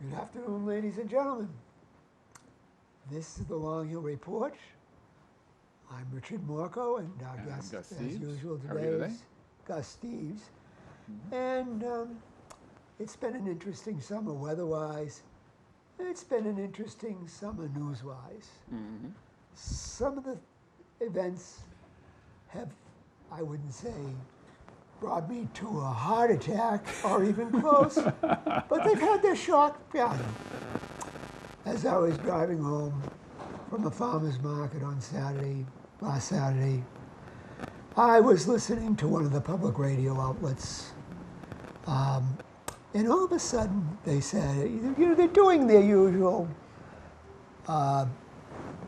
Good afternoon, ladies and gentlemen. This is the Long Hill Report. I'm Richard Morco, and our And I'm guest, Gus as Steeves. usual, How are you today today? is Gus Steeves. And it's been an interesting summer weather-wise. It's been an interesting summer news-wise. Some of the events have, I wouldn't say, brought me to a heart attack or even close, but they've had their shock value. As I was driving home from a farmer's market on last Saturday, I was listening to one of the public radio outlets, and all of a sudden they said, they're doing their usual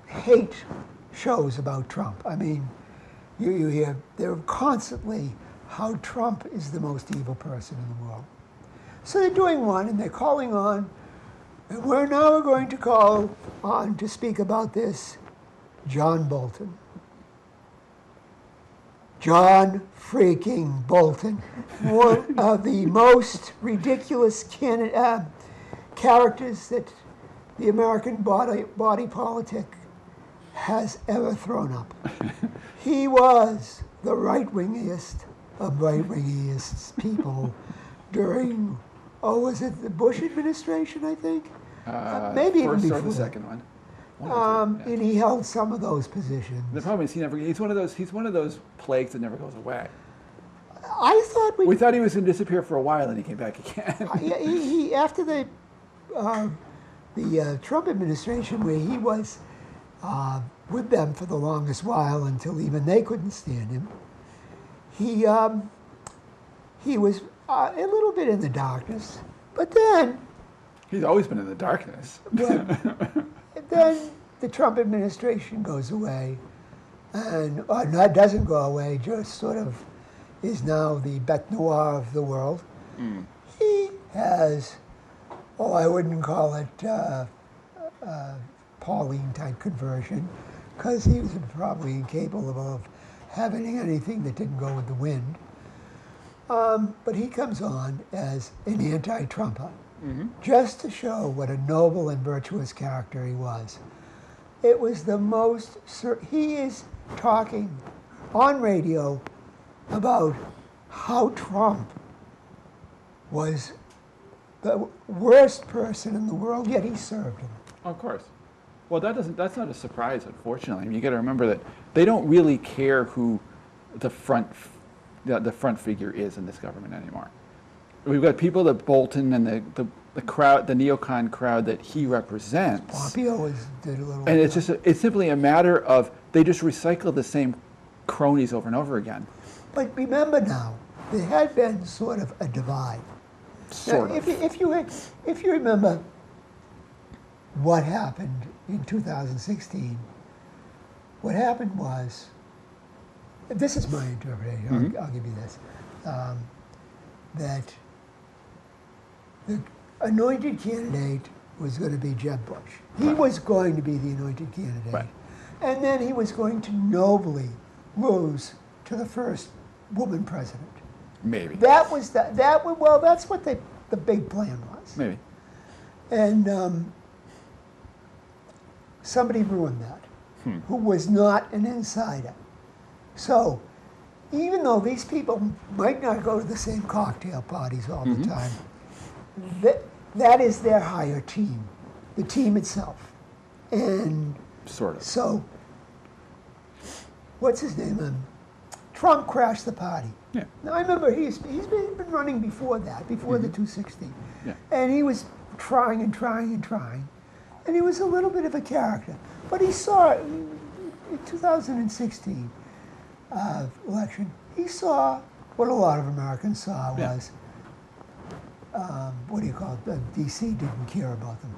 hate shows about Trump. I mean, you hear they're constantly how Trump is the most evil person in the world. So they're doing one, and they're calling on, and we're now going to call on to speak about this, John Bolton. John freaking Bolton, one of the most ridiculous characters that the American body politic has ever thrown up. He was the right-wingiest of right-wingiest people during, was it the Bush administration, I think? Maybe even First before. or the second one. One or two, yeah. And he held some of those positions. The problem is he's one of those plagues that never goes away. I thought We thought he was going to disappear for a while, and he came back again. he after the Trump administration, where he was with them for the longest while until even they couldn't stand him, he was a little bit in the darkness, but then He's always been in the darkness. then the Trump administration goes away, and that doesn't go away, just sort of is now the bête noire of the world. He has, I wouldn't call it Pauline-type conversion, because he was probably incapable of having anything that didn't go with the wind. But he comes on as an anti-Trumper, just to show what a noble and virtuous character he was. It was the most, he is talking on radio about how Trump was the worst person in the world, yet he served him. Of course. Well, that's not a surprise, unfortunately. I mean, you got to remember that they don't really care who the front figure is in this government anymore. We've got people that Bolton and the crowd, the neocon crowd that he represents. Pompeo did a little. And it's simply a matter of they just recycle the same cronies over and over again. But remember now, there had been sort of a divide. Sort now, of. If you remember what happened in 2016, what happened was, this is my interpretation, I'll give you this, that the anointed candidate was going to be Jeb Bush. He was going to be the anointed candidate. Right. And then he was going to nobly lose to the first woman president. Maybe. That's what the big plan was. Maybe. And somebody ruined that, who was not an insider. So even though these people might not go to the same cocktail parties all the time, that is their higher team, the team itself. And Sort of. so, what's his name? Trump crashed the party. Yeah. Now, I remember he's been running before that, before the 216. Yeah. And he was trying and trying and trying. And he was a little bit of a character. But he saw, in 2016 election, he saw what a lot of Americans saw was, what do you call it? D.C. didn't care about them.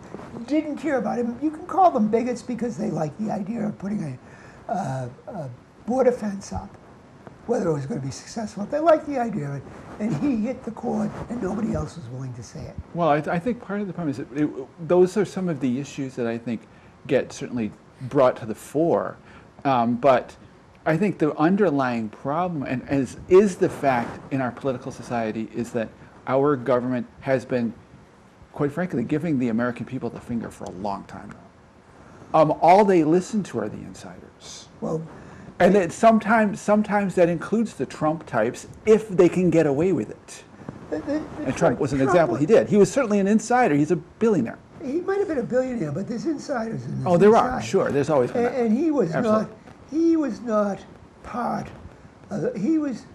Didn't care about him. You can call them bigots because they like the idea of putting a border fence up, whether it was going to be successful. They liked the idea of it, and he hit the chord, and nobody else was willing to say it. Well, I think part of the problem is that those are some of the issues that I think get certainly brought to the fore. But I think the underlying problem is the fact in our political society is that our government has been quite frankly, giving the American people the finger for a long time now. All they listen to are the insiders. Well, And sometimes that includes the Trump types if they can get away with it. And Trump was an example. He did. He was certainly an insider. He's a billionaire. He might have been a billionaire, but there's insiders in this. Oh, there are, sure. There's always been that. And he was Absolutely. not. He was not part. He was.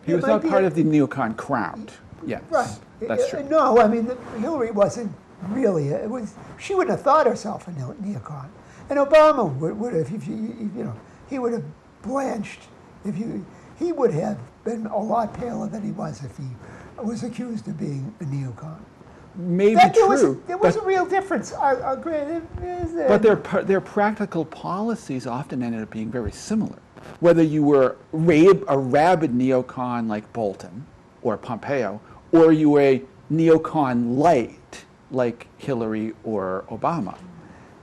He it was might not be part a- of the neocon crowd. Yes, Right. that's true. No, I mean Hillary wasn't really. It was. She wouldn't have thought herself a neocon. And Obama would have. If you, he would have blanched. He would have been a lot paler than he was if he was accused of being a neocon. Maybe true. There was a real difference. I agree. But their practical policies often ended up being very similar. Whether you were a rabid neocon like Bolton or Pompeo, or you were a neocon light like Hillary or Obama.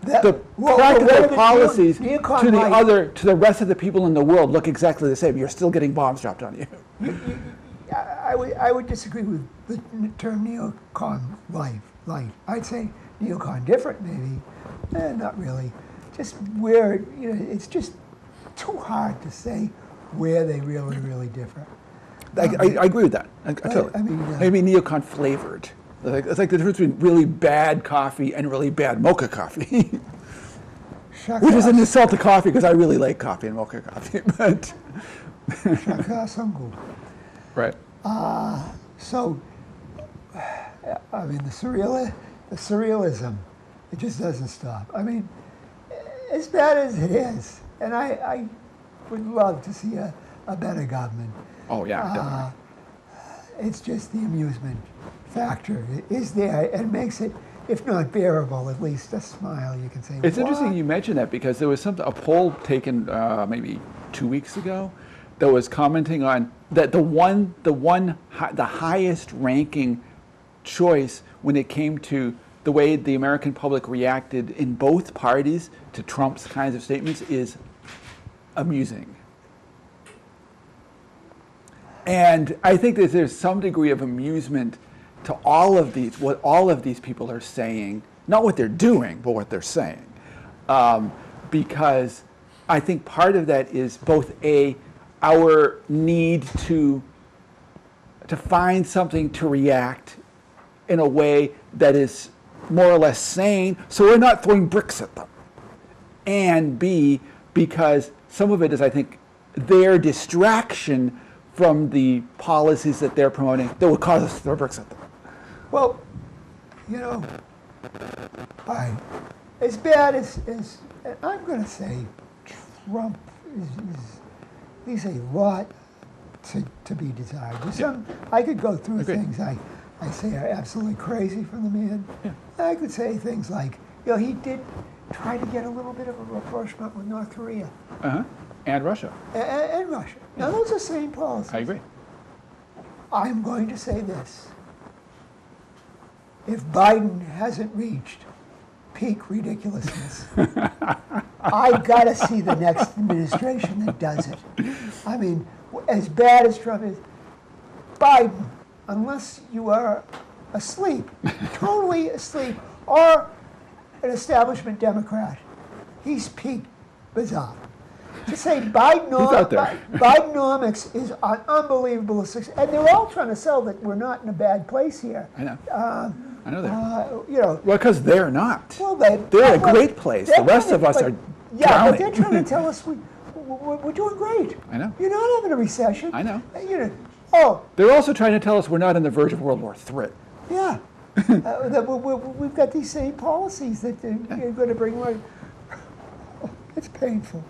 The practical policies to the rest of the people in the world look exactly the same. You're still getting bombs dropped on you. I would disagree with the term neocon light. I'd say neocon different, maybe. Not really. Just where, it's just too hard to say where they really differ. I agree with that. Totally. I mean, maybe neocon flavored. It's like the difference between really bad coffee and really bad mocha coffee. Which is an insult to coffee because I really like coffee and mocha coffee. But right. So, I mean, the surrealism, it just doesn't stop. I mean, as bad as it is, and I would love to see a better government. Oh, yeah, definitely. It's just the amusement factor is there and makes it, if not bearable, at least a smile you can say. It's interesting you mention that because there was a poll taken maybe 2 weeks ago that was commenting on that the highest ranking choice when it came to the way the American public reacted in both parties to Trump's kinds of statements is amusing. And I think that there's some degree of amusement to what all of these people are saying, not what they're doing, but what they're saying. Because I think part of that is both our need to find something to react in a way that is more or less sane, so we're not throwing bricks at them. And B, because some of it is, I think, their distraction from the policies that they're promoting that would cause us to throw bricks at them. Well, as bad as I'm going to say, Trump leaves a lot to be desired. I could go through things I say are absolutely crazy from the man. Yeah. I could say things like, he did try to get a little bit of a rapprochement with North Korea. Uh-huh. And Russia. And Russia. Now, those are same policies. I agree. I'm going to say this. If Biden hasn't reached peak ridiculousness, I got to see the next administration that does it. I mean, as bad as Trump is, Biden, unless you are asleep, totally asleep, or an establishment Democrat, he's peak bizarre. To say Bidenomics is an unbelievable success, and they're all trying to sell that we're not in a bad place here. I know. I know that. Well, because they're not. Well, they're in a great place. The rest of us are Yeah, drowning. but they're trying to tell us we're doing great. I know. You're not having a recession. I know. They're also trying to tell us we're not on the verge of World War III. Yeah. That we've got these same policies that they're going to bring. It's painful.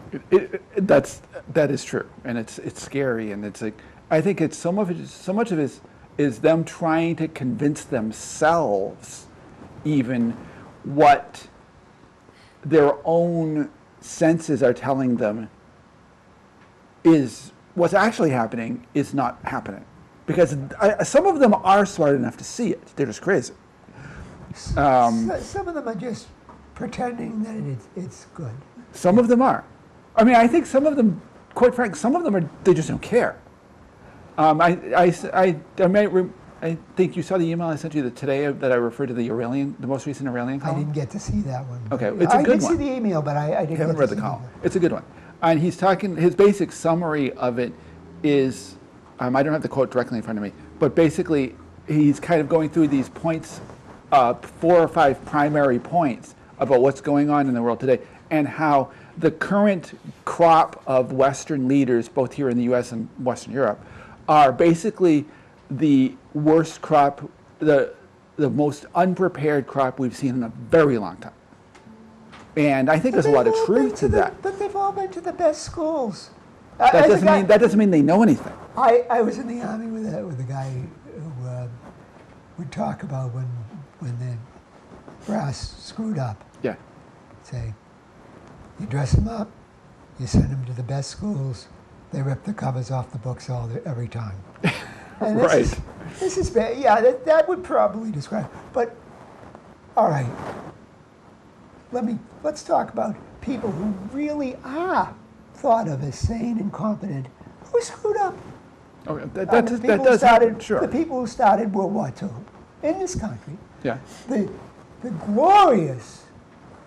That is true, and it's scary, and it's like I think it's so much of it is them trying to convince themselves even what their own senses are telling them is what's actually happening is not happening, because some of them are smart enough to see it. They're just crazy. Some of them are just pretending that it's good. Some of them are. I mean, I think some of them, quite frankly, some of them they just don't care. I I think you saw the email I sent you today that I referred to the most recent Aurelian I column. didn't get to see that one. Okay, it's a I good did one. see the email, but I didn't I haven't get read to the see column. It's a good one. And he's talking, his basic summary of it is, I don't have the quote directly in front of me, but basically he's kind of going through these points, 4 or 5 primary points about what's going on in the world today and how the current crop of Western leaders, both here in the US and Western Europe, are basically the worst crop, the most unprepared crop we've seen in a very long time. And I think there's a lot of truth to that. But they've all been to the best schools. That doesn't mean they know anything. I was in the Army with a guy who would talk about when the brass screwed up. Yeah. Say, you dress them up, you send them to the best schools, they rip the covers off the books every time. And this is bad. Yeah, that would probably describe. But all right, let's talk about people who really are thought of as sane and competent who screwed up. Okay, The sure. people who started World War II in this country. Yeah. The glorious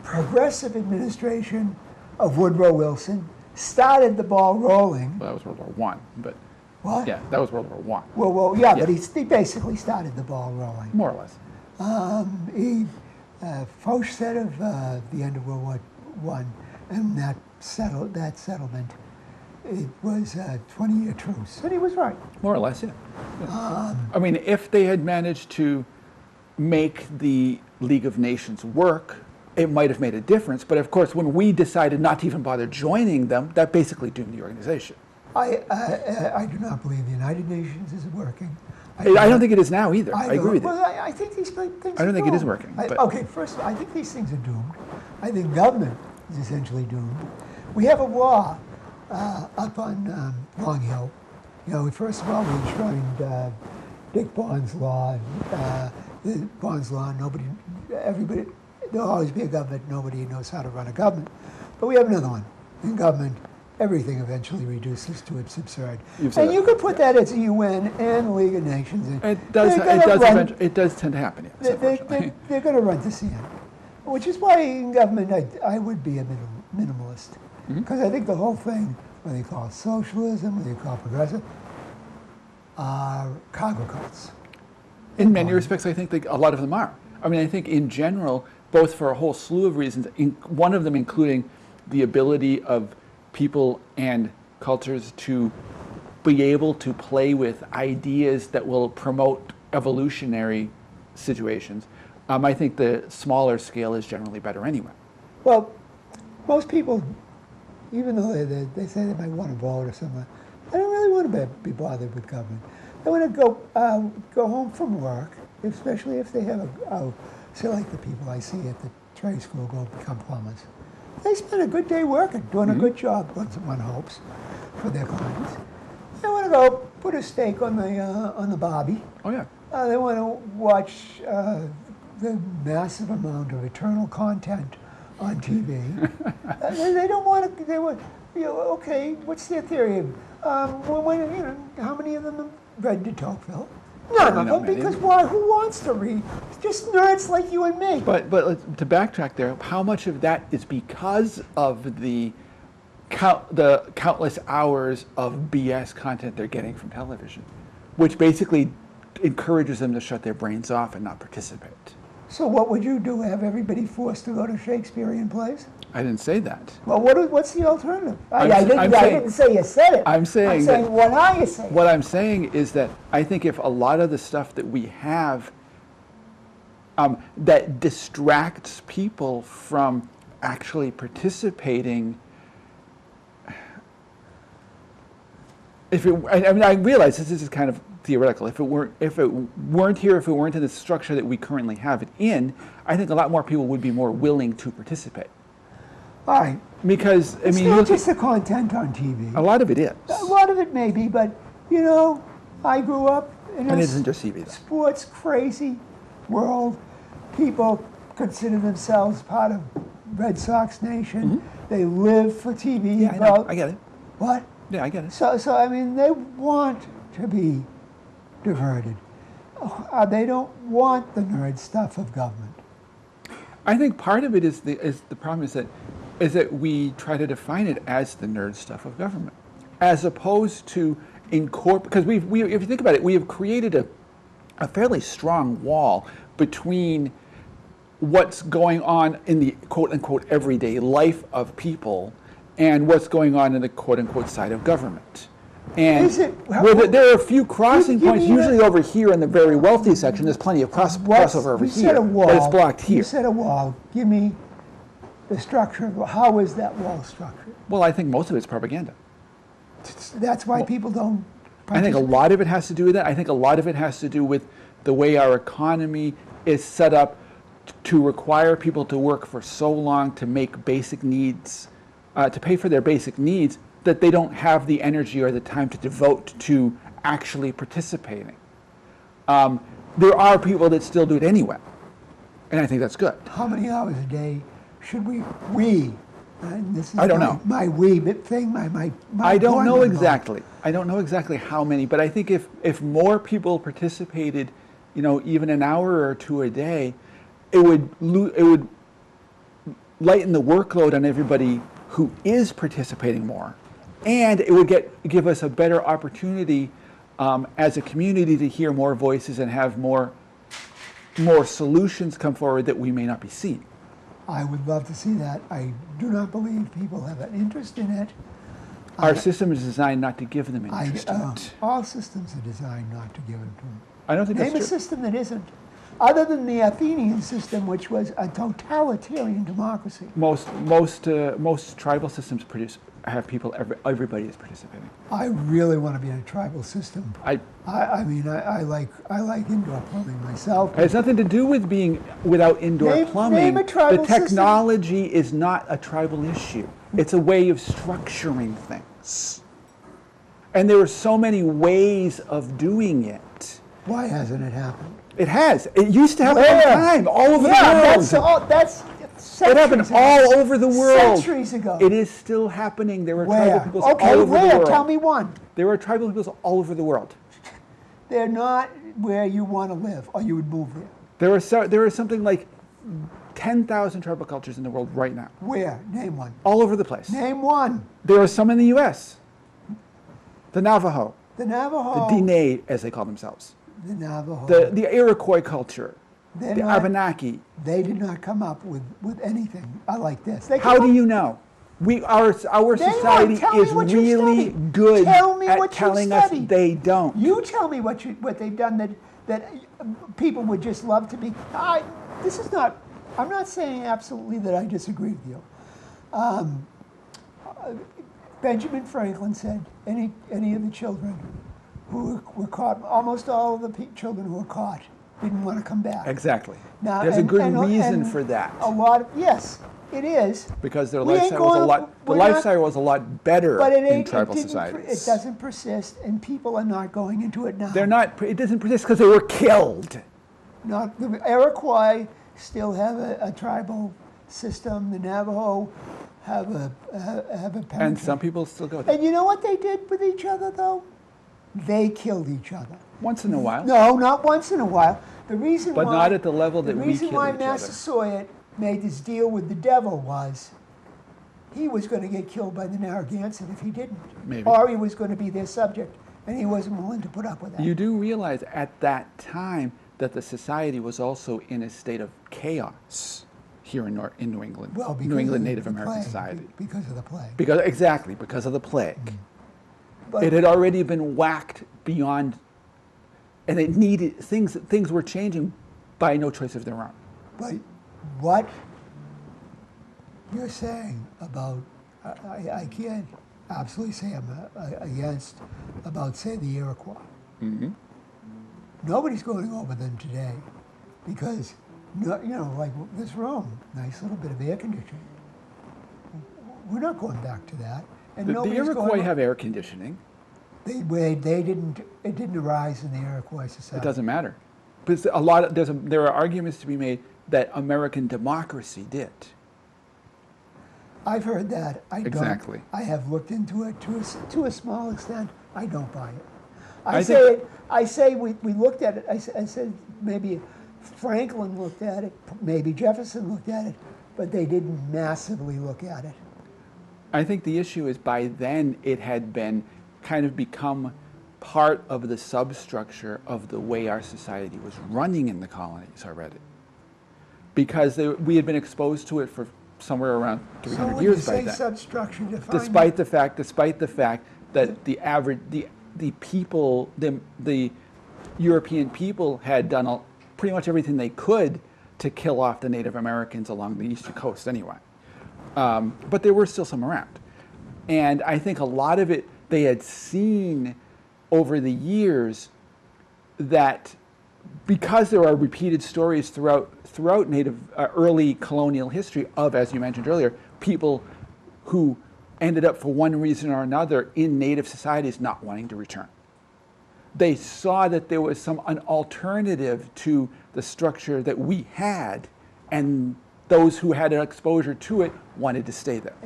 progressive administration of Woodrow Wilson started the ball rolling. Well, that was World War One, but What? yeah, that was World War One. Well, yeah, but he basically started the ball rolling. More or less. Foch said of the end of World War One, and that settlement, it was a 20-year truce, and he was right. More or less, yeah. I mean, if they had managed to make the League of Nations work, it might have made a difference. But of course, when we decided not to even bother joining them, that basically doomed the organization. I do not believe the United Nations is working. I don't think it is now either. I agree with you. Well, I think these things I don't are think it is doomed. working, but- Okay, first, I think these things are doomed. I think government is essentially doomed. We have a law up on Long Hill. You know, first of all, we enshrined Dick Bond's law. The Bond's law, everybody, there'll always be a government, nobody knows how to run a government. But we have another one. In government, everything eventually reduces to its absurd. And you could put that as the UN and the League of Nations. And It does tend to happen, yes, unfortunately. they're going to run to see it. Which is why in government I would be a minimalist. Because I think the whole thing, whether you call it socialism, whether you call it progressive, are cargo cults. In many respects, I think a lot of them are. I mean, I think in general, both for a whole slew of reasons, one of them including the ability of people and cultures to be able to play with ideas that will promote evolutionary situations. I think the smaller scale is generally better anyway. Well, most people, even though they say they might want to vote or something, they don't really want to be bothered with government. They want to go home from work, especially if they have say like the people I see at the trade school go become plumbers. They spend a good day working, doing a good job, one hopes, for their clients. They want to go put a steak on the barbie. Oh yeah. They want to watch the massive amount of eternal content on TV. They don't want to. They want. Okay, what's their theory? How many of them have read de Tocqueville? None of them, because why? Who wants to read? Just nerds like you and me. But to backtrack there, how much of that is because of the countless hours of BS content they're getting from television, which basically encourages them to shut their brains off and not participate? So what would you do? Have everybody forced to go to Shakespearean plays? I didn't say that. Well, what's the alternative? I didn't say you said it. I'm saying what are you saying? What I'm saying is that I think if a lot of the stuff that we have that distracts people from actually participating, I realize this is kind of theoretical. If it weren't here, if it weren't in the structure that we currently have it in, I think a lot more people would be more willing to participate. All right. Because it's not just the content on TV. A lot of it is. A lot of it may be, but I grew up in and it isn't just TV, sports crazy world. People consider themselves part of Red Sox Nation. They live for TV. Yeah, I know. I get it. What? Yeah, I get it. So I mean, they want to be diverted. They don't want the nerd stuff of government. I think part of it is the problem is that we try to define it as the nerd stuff of government, as opposed to because if you think about it, we have created a fairly strong wall between what's going on in the quote unquote everyday life of people and what's going on in the quote unquote side of government. And there are a few crossing points, usually over here in the very wealthy section. There's plenty of crossover over here, but it's blocked here. You said a wall. Give me the structure. How is that wall structured? Well, I think most of it's propaganda. That's why people don't I think a lot of it has to do with that. I think a lot of it has to do with the way our economy is set up to require people to work for so long to make basic needs, to pay for their basic needs, that they don't have the energy or the time to devote to actually participating. There are people that still do it anyway, and I think that's good. How many hours a day should we and this is I don't know. My we thing, my I don't know exactly. I don't know exactly how many, but I think if more people participated, even an hour or two a day, it would lighten the workload on everybody who is participating more, and it would give us a better opportunity as a community to hear more voices and have more solutions come forward that we may not be seeing. I would love to see that. I do not believe people have an interest in it. Our system is designed not to give them interest in it. All systems are designed not to give it to them. I don't think that's true. Name a system that isn't. Other than the Athenian system, which was a totalitarian democracy. Most tribal systems have people. Everybody is participating. I really want to be in a tribal system. I like indoor plumbing myself. It has nothing to do with being without indoor plumbing. Name a tribal the technology is not a tribal issue. It's a way of structuring things. And there are so many ways of doing it. Why hasn't it happened? It has. It used to happen all the time, all over the world. That's it happened all over the world. Centuries ago. It is still happening. There are tribal peoples all over the world. Tell me one. There are tribal peoples all over the world. They're not where you want to live, or you would move there. There are something like 10,000 tribal cultures in the world right now. Where? Name one. All over the place. Name one. There are some in the U.S. The Navajo. The Navajo. The Diné, as they call themselves. The Navajo. The Iroquois culture. The Abenaki. They did not come up with anything like this. How do you know? Our society is really good at telling us they don't. You tell me what they've done that people would just love to be. This is not. I'm not saying absolutely that I disagree with you. Benjamin Franklin said any of the children who were caught, almost all of the children who were caught, didn't want to come back. Exactly. Now, there's a good reason for that. Yes, it is. Because their lifestyle was a lot better in tribal societies. It doesn't persist, and people are not going into it now. They're not. It doesn't persist because they were killed. Not the Iroquois still have a tribal system. The Navajo have a and some people still go there. And you know what they did with each other, though? They killed each other. Once in a while. No, not once in a while. The reason but why, not at the level that we kill each other. The reason why Massasoit made this deal with the devil was he was going to get killed by the Narragansett if he didn't. Maybe. Or he was going to be their subject, and he wasn't willing to put up with that. You do realize at that time that the society was also in a state of chaos here in New England. Well, New England Native American society. Because of the plague. Because of the plague. But it had already been whacked beyond, and it needed things were changing by no choice of their own. But what you're saying about, I can't absolutely say I'm against about, say, the Iroquois. Mm-hmm. Nobody's going over them today because, like this room, nice little bit of air conditioning. We're not going back to that. And the Iroquois have air conditioning. They didn't. It didn't arise in the Iroquois society. It doesn't matter. But there are arguments to be made that American democracy did. I've heard that. Exactly. I have looked into it to a small extent. I don't buy it. I say we looked at it. I said maybe Franklin looked at it, maybe Jefferson looked at it, but they didn't massively look at it. I think the issue is by then it had been kind of become part of the substructure of the way our society was running in the colonies already. Because we had been exposed to it for somewhere around 300 years by then. So when you say substructure, define Despite the fact that the average, the people, the European people had done pretty much everything they could to kill off the Native Americans along the eastern coast anyway. But there were still some around. And I think a lot of it, they had seen over the years that because there are repeated stories throughout Native early colonial history of, as you mentioned earlier, people who ended up for one reason or another in Native societies not wanting to return. They saw that there was an alternative to the structure that we had, and those who had an exposure to it wanted to stay there.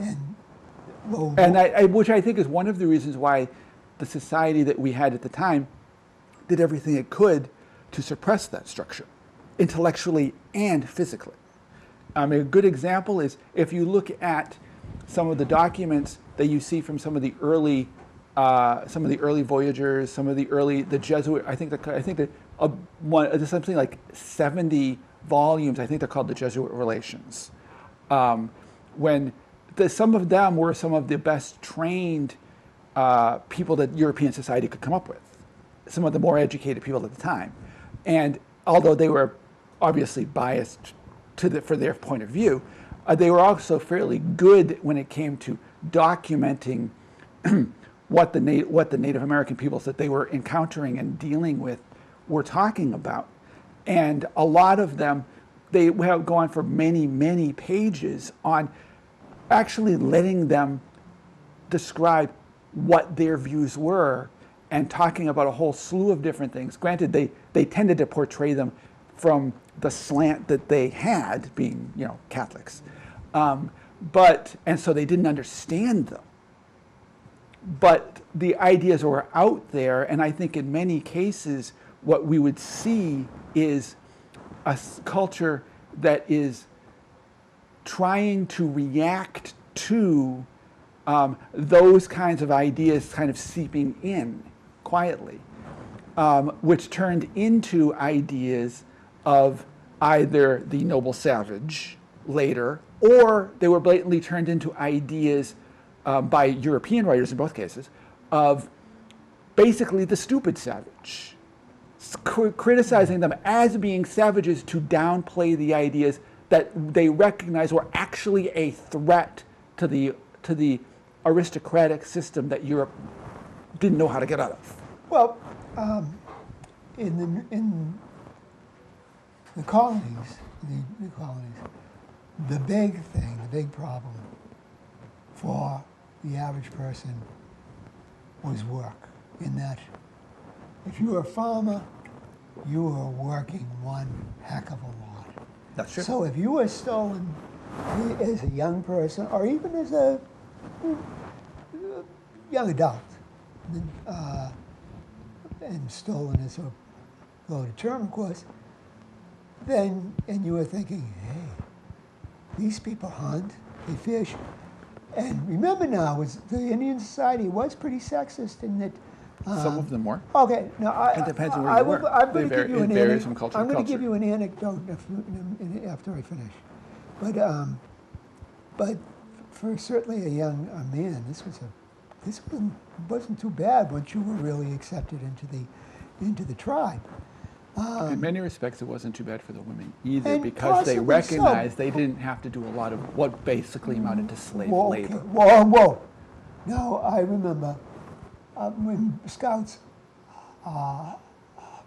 Which I think is one of the reasons why the society that we had at the time did everything it could to suppress that structure, intellectually and physically. A good example is if you look at some of the documents that you see from some of the early voyagers, the Jesuit. I think that there's something like 70 volumes. I think they're called the Jesuit Relations. When some of them were some of the best trained people that European society could come up with, some of the more educated people at the time. And although they were obviously biased for their point of view, they were also fairly good when it came to documenting what the Native American peoples that they were encountering and dealing with were talking about. And a lot of them, they have gone for many, many pages on actually letting them describe what their views were and talking about a whole slew of different things. Granted, they tended to portray them from the slant that they had, being Catholics, and so they didn't understand them. But the ideas were out there, and I think in many cases, what we would see is a culture that is trying to react to those kinds of ideas kind of seeping in quietly, which turned into ideas of either the noble savage later, or they were blatantly turned into ideas by European writers in both cases of basically the stupid savage, criticizing them as being savages to downplay the ideas that they recognized were actually a threat to the aristocratic system that Europe didn't know how to get out of. Well, in the colonies, the big problem for the average person was work. In that, if you were a farmer, you were working one heck of a lot. That's true. So if you were stolen as a young person, or even as a young adult, and stolen is a loaded term, of course, and you were thinking, hey, these people hunt, they fish. And remember now, the Indian society was pretty sexist in that. Some of them were. Okay, now it depends on where you were. I'm going to give you an varies from culture to culture. I'm going to give you an anecdote after I finish. But for certainly a young man, this wasn't too bad once you were really accepted into the tribe. In many respects, it wasn't too bad for the women either, And because they possibly recognized so. they didn't have to do a lot of what basically amounted to slave labor. Whoa. Now, I remember when Scouts,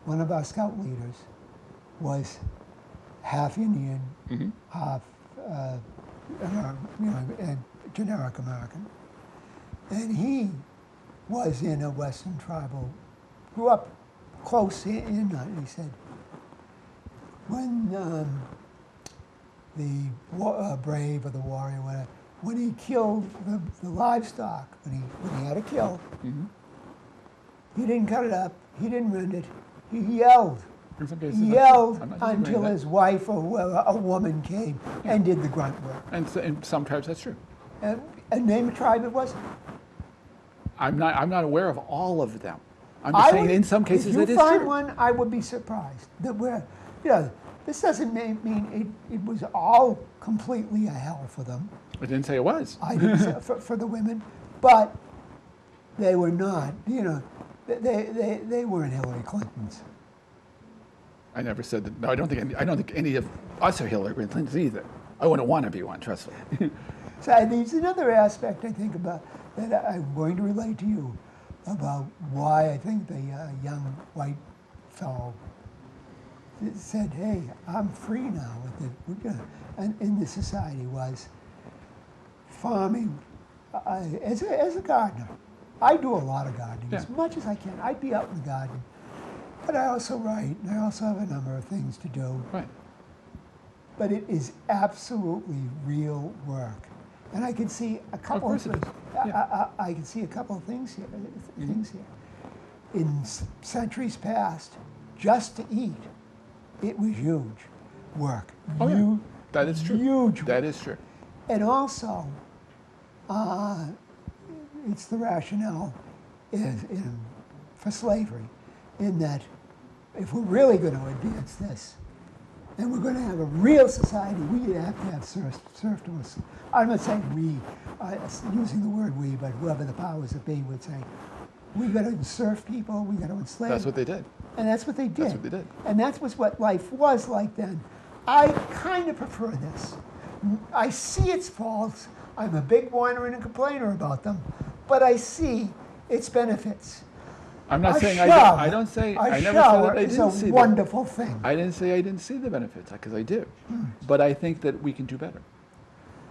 one of our Scout leaders was half Indian, half generic American. And he was in a Western tribal, grew up close in that. And he said, when the brave or the warrior, whatever, when he killed the livestock, when he had a kill, He didn't cut it up. He didn't rend it. He yelled. In some cases, He I'm yelled not disagreeing until with that. his wife or whoever, a woman came and did the grunt work. And so, in some tribes, that's true. And name a tribe it was. I'm not aware of all of them. I'm just saying, in some cases, it if is you find true. one, I would be surprised that this doesn't mean it was all completely a hell for them. I didn't say it was. I didn't say for the women, but they were not. They weren't Hillary Clintons. I never said that. No, I don't think any of us are Hillary Clintons either. I wouldn't want to be one. Trust me. So there's another aspect I think about that I'm going to relate to you about why I think the young white fellow said, "Hey, I'm free now." And in this society was farming. As a gardener, I do a lot of gardening as much as I can. I'd be out in the garden, but I also write, and I also have a number of things to do. Right. But it is absolutely real work. And I can see a couple of course it things. is. Yeah. I can see a couple of things here. In centuries past, just to eat, it was huge work. Oh, yeah. That is true. Huge work. That is true. And also, it's the rationale for slavery, in that if we're really going to advance this, and we're going to have a real society, we have to have serfdom. I'm not saying we, using the word we, but whoever the powers that be would say, we got to serve people, we got to enslave. That's what they did. And that's what they did. That's what they did. And that was what life was like then. I kind of prefer this. I see its faults. I'm a big whiner and a complainer about them, but I see its benefits. I'm not saying shower, I don't say a I never said shower that I is didn't see a them. wonderful thing. I didn't say I didn't see the benefits, because I do. But I think that we can do better.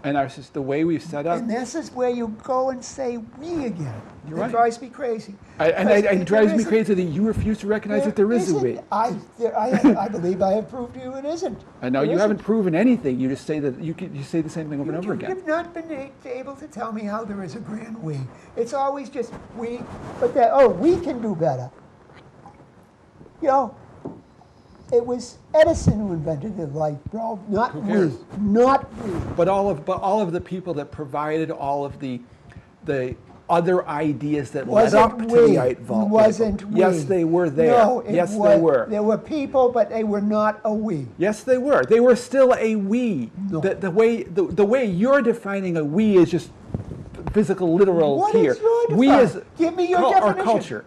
And the way we've set up. And this is where you go and say we again. You're It right. drives me crazy. It drives me crazy that you refuse to recognize that there is a we. I believe I have proved to you it isn't. I know There you haven't isn't. proven anything. You just say that you say the same thing over and over again. You've not been able to tell me how there is a grand we. It's always just we, but we can do better. It was Edison who invented the light bulb, not Who we. cares? Not we. But all of the people that provided all of the other ideas that led up to the light bulb. Wasn't we. Yes, they were there. No, yes, they were. There were people, but they were not a we. Yes, they were. They were still a we. No. The way you're defining a we is just physical, literal What here. is your We definition? is Give me your or definition. culture.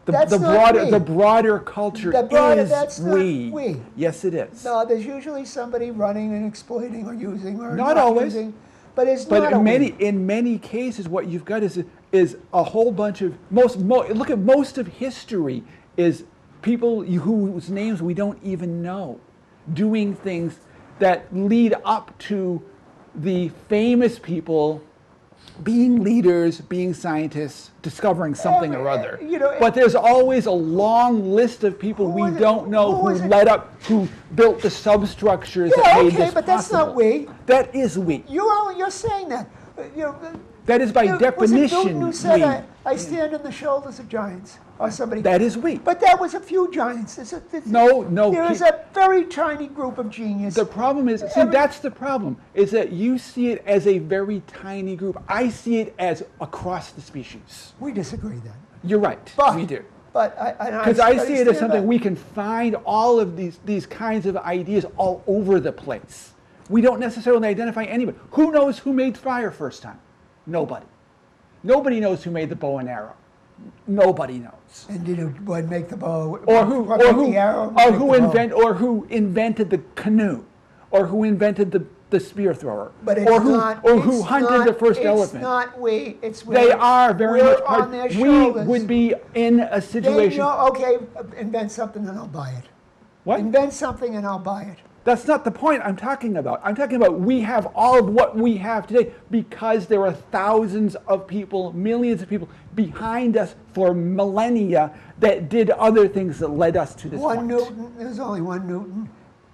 That's the not broader we. the broader culture is that's not we. we. Yes, it is. No, there's usually somebody running and exploiting or using or Not always. using, but it's But not a we. in many cases, what you've got is a whole bunch of look at most of history is people whose names we don't even know, doing things that lead up to the famous people being leaders, being scientists, discovering something or other. But there's always a long list of people we don't know who built the substructures that made this but that's not possible. we. That is we. You're saying that. That is by Was it definition Newton who said, we. I stand on the shoulders of giants, or somebody? That is we. But that was a few giants. No. There is a very tiny group of genius. The problem is, that's the problem, is that you see it as a very tiny group. I see it as across the species. We disagree then. You're right, But, we do. But Because I see it as stand something by- we can find all of these kinds of ideas all over the place. We don't necessarily identify anybody. Who knows who made fire first time? Nobody. Nobody knows who made the bow and arrow. Nobody knows. And did it make the bow? Or who the arrow? invented the canoe, or who invented the spear thrower, But it's or who not, or who it's hunted not, the first it's elephant. Not we. It's we. They are very We're much part. on their We shoulders. would be in a They situation. know, okay, invent something and I'll buy it. What? Invent something and I'll buy it. That's not the point I'm talking about. I'm talking about we have all of what we have today because there are thousands of people, millions of people behind us for millennia that did other things that led us to this point. Newton, there's only one Newton.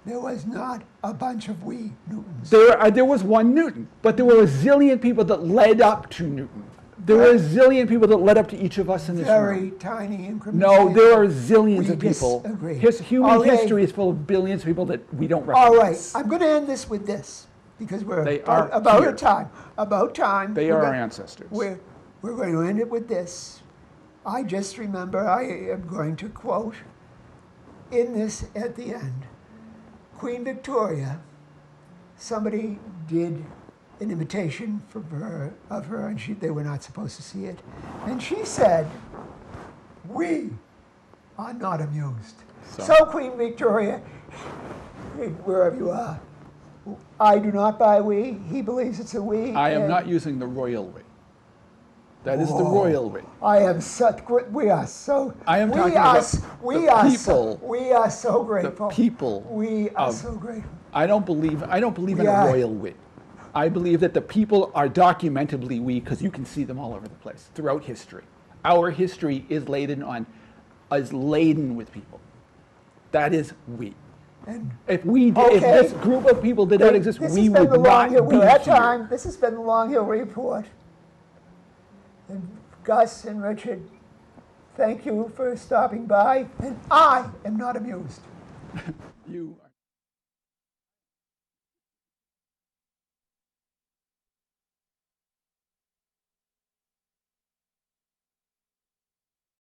There was not a bunch of we Newtons. There was one Newton, but there were a zillion people that led up to Newton. There were a zillion people that led up to each of us in this very room. tiny increments. No, of there are people. zillions We of people. disagree. Human Okay. history is full of billions of people that we don't recognize. All right, I'm going to end this with this because we're They are about here. a time. About time. They We're are our gonna- ancestors. We're going to end it with this. I just remember I am going to quote in this at the end. Queen Victoria, somebody did an imitation of her, and they were not supposed to see it. And she said, "We are not amused." So Queen Victoria, wherever you are, I do not buy we. He believes it's a we. I am and not using the royal we. That is the Whoa. royal we. I am such. We are so. I am we talking are, about we the are people. we are so grateful. people We are of- so grateful. I don't believe in Yeah. a royal we. I believe that the people are documentably we because you can see them all over the place throughout history. Our history is laden with people. That is we. And If if Okay. this group of people did not exist, this we has been would the not Long Hill. be We're at here. time. This has been the Long Hill Report. And Gus and Richard, thank you for stopping by. And I am not amused. You are.